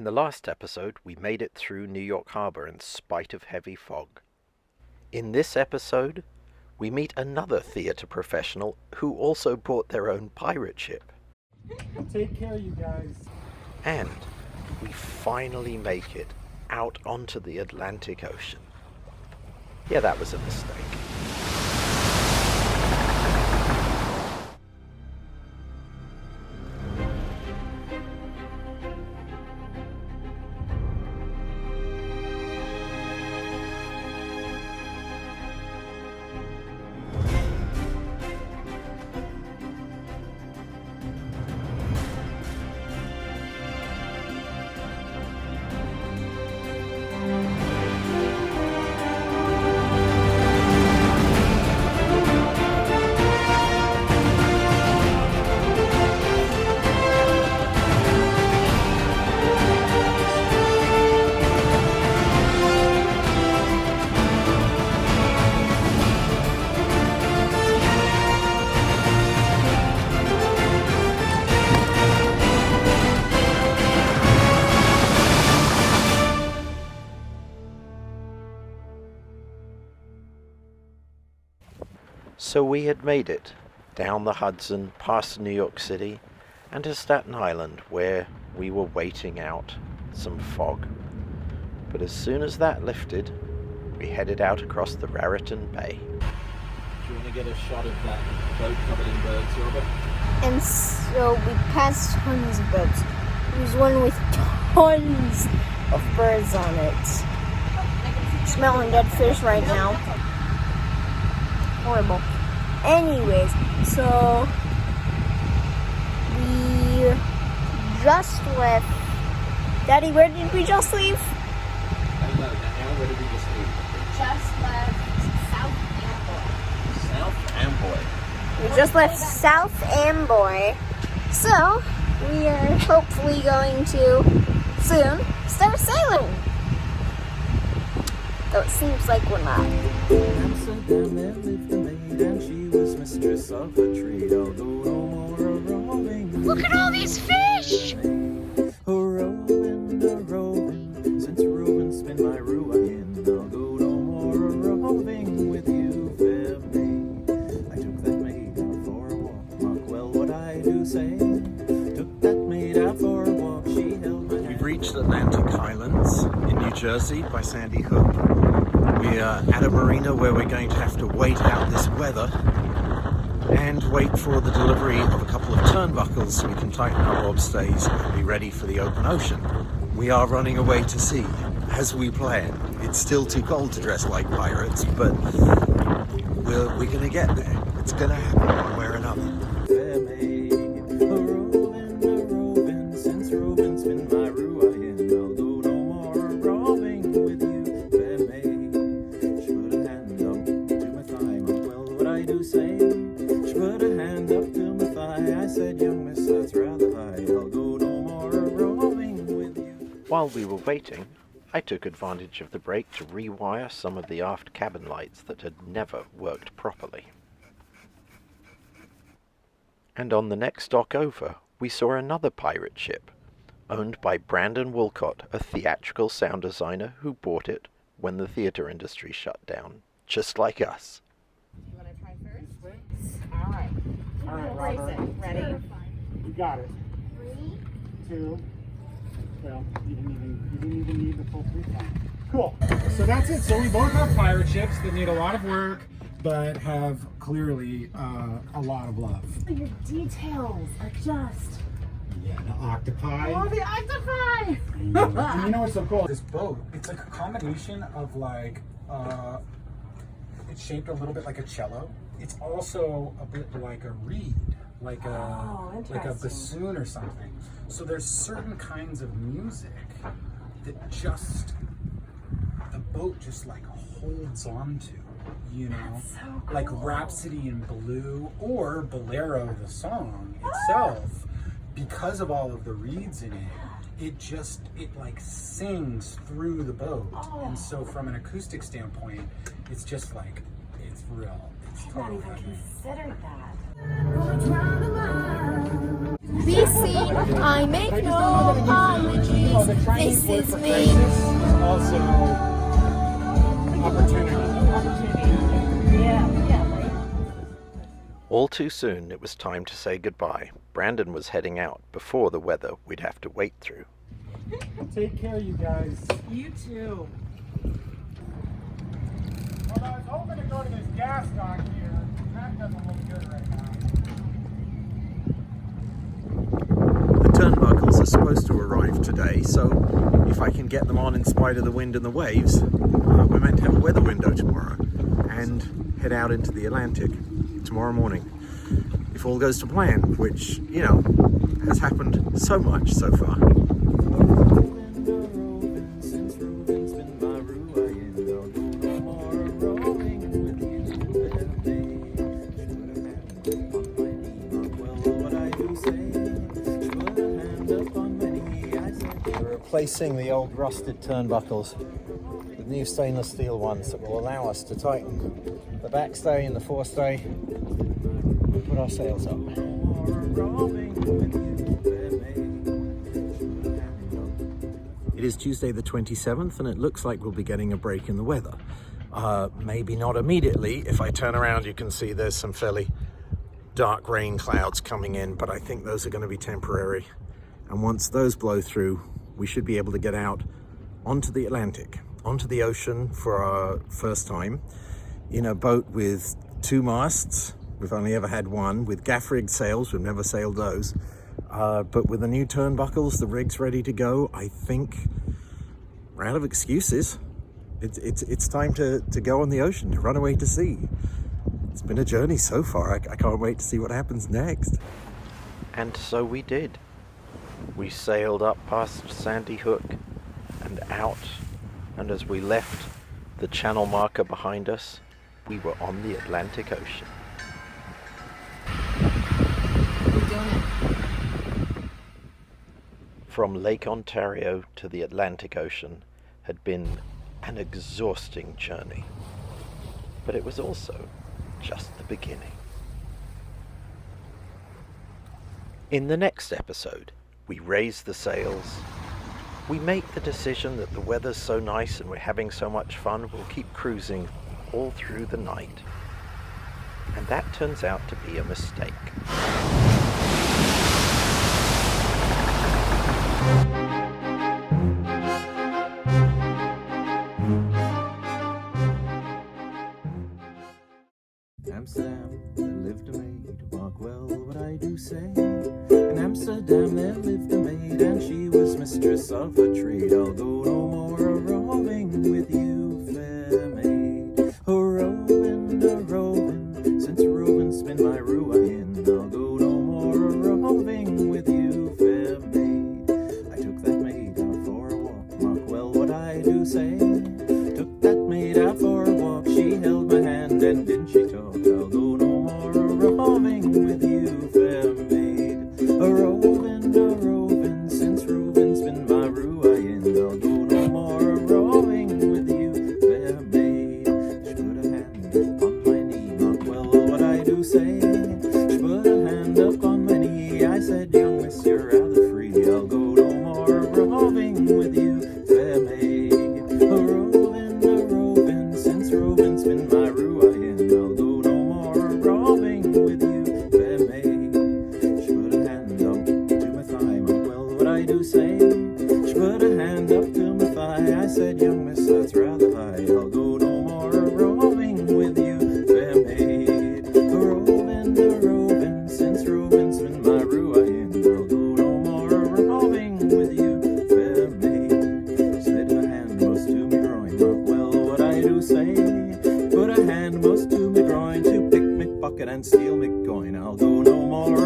the last episode, we made it through New York Harbor in spite of heavy fog. In this episode, we meet another theater professional who also bought their own pirate ship. Take care, you guys. And we finally make it out onto the Atlantic Ocean. Yeah, that was a mistake. So we had made it down the Hudson, past New York City, and to Staten Island, where we were waiting out some fog. But as soon as that lifted, we headed out across the Raritan Bay. Do you want to get a shot of that boat covered in birds, Robert? And so we passed tons of boats. There was one with tons of birds on it. Smelling dead fish right now. Horrible. Anyways, so we just left. Daddy, where did we just leave? I don't know, Danielle, where did we just leave? Just left South Amboy. South Amboy. We just left South Amboy. So we are hopefully going to soon start sailing. Though it seems like we're not. Amsterdam, there lived a maid, and she was mistress of a trade. Although no more a-Rovin. Look at all these fish! A-Rovin, a-Rovin, since Rovin spin my ruin. I'll go no more a-Rovin with you, fair maid. I took that maid out for a walk. Mark well what I do say. Took that maid out for a walk. She held my hand. We've reached Atlantic Highlands in New Jersey by Sandy Hook. We are at a marina where we're going to have to wait out this weather and wait for the delivery of a couple of turnbuckles so we can tighten our bobstays and be ready for the open ocean. We are running away to sea, as we planned. It's still too cold to dress like pirates, but we're going to get there. It's going to happen one way or another. Fair maid, a-Rovin, since Rovin spin my ruin. I'll go no more a-Rovin with you, fair maid. She put a hand up to my thigh. Mark well what I do say. She put a hand up to my thigh. I said, young miss, that's rather high. I'll go no more a-Rovin with you. While we were waiting, I took advantage of the break to rewire some of the aft cabin lights that had never worked properly. And on the next dock over, we saw another pirate ship, owned by Brandon Wolcott, a theatrical sound designer who bought it when the theater industry shut down, just like us. You want to try first? All right. All right, Raise Robert. it. Ready? You got it. 3, 2. Well, you didn't even need the full 3 time. Cool. So that's it. So we both have pirate ships that need a lot of work, but have clearly a lot of love. Your details are just. Yeah, the octopi. Oh, the octopi! And you know what's so cool? This boat, it's like a combination of like, it's shaped a little bit like a cello. It's also a bit like a reed, like a bassoon or something. So there's certain kinds of music that just, the boat just like holds on to, you know? So cool. Like Rhapsody in Blue or Bolero, the song itself. Because of all of the reeds in it, it like sings through the boat. And so from an acoustic standpoint, it's just like, it's real. It's I've not totally even heavy. considered that. BC, I make no apology. Oh, the Chinese word for crisis is also opportunity. All too soon, it was time to say goodbye. Brandon was heading out before the weather we'd have to wait through. Take care, you guys. You too. Well, I was hoping to go to this gas dock here. That doesn't look good right now. The turnbuckles are supposed to arrive today, so if I can get them on in spite of the wind and the waves, we're meant to have a weather window tomorrow and head out into the Atlantic tomorrow morning. If all goes to plan, which, you know, has happened so much so far. We're replacing the old rusted turnbuckles with new stainless steel ones that will allow us to tighten the backstay and the forestay and put our sails up. It is Tuesday the 27th and it looks like we'll be getting a break in the weather. Maybe not immediately. If I turn around you can see there's some fairly dark rain clouds coming in, but I think those are going to be temporary. And once those blow through, we should be able to get out onto the Atlantic, onto the ocean for our first time in a boat with 2 masts. We've only ever had one. With gaff rigged sails, we've never sailed those. But with the new turnbuckles, the rig's ready to go. I think we're out of excuses. It's time to go on the ocean, to run away to sea. It's been a journey so far. I can't wait to see what happens next. And so we did. We sailed up past Sandy Hook and out, and as we left the channel marker behind us, we were on the Atlantic Ocean. We're doing it. From Lake Ontario to the Atlantic Ocean had been an exhausting journey, but it was also just the beginning. In the next episode, we raise the sails. We make the decision that the weather's so nice and we're having so much fun, we'll keep cruising all through the night. And that turns out to be a mistake. Amsterdam, there lived a maid, mark well what I do say. In Amsterdam there lived a maid, and she was mistress of a trade. I'll go no more a-roving with you, fair maid. A-Rovin, a-Rovin, since roving's been my ruin. I'll go no more a-roving with you, fair maid. I took that maid out for a walk, mark well what I do say. Took that maid out for a walk, she held my hand and didn't she talk. I'll go no more a-roving with you, fair maid. A-Rovin, since roving's been my ruin. I'll go no more a-roving with you, fair maid. She put a hand up on my knee, mark well what I do say. She put a hand up on my knee, I said, young miss, you're rather free. I'll go no more a-roving with you, fair maid. A-Rovin, since roving's been my ruin. I'll go no more a-roving with you, fair maid. She put a hand up to my thigh, mark well what I do say. She put a hand up to my thigh, I said, young miss, that's rather high. I'll go no more a-roving with you, fair maid. A-Rovin, since roving's been my ruin. I'll go no more a-roving with you, fair maid. Slid her hand most to me groin, mark well what I do say. Put a hand most to me groin to pick me pocket and steal me coin. I'll go no more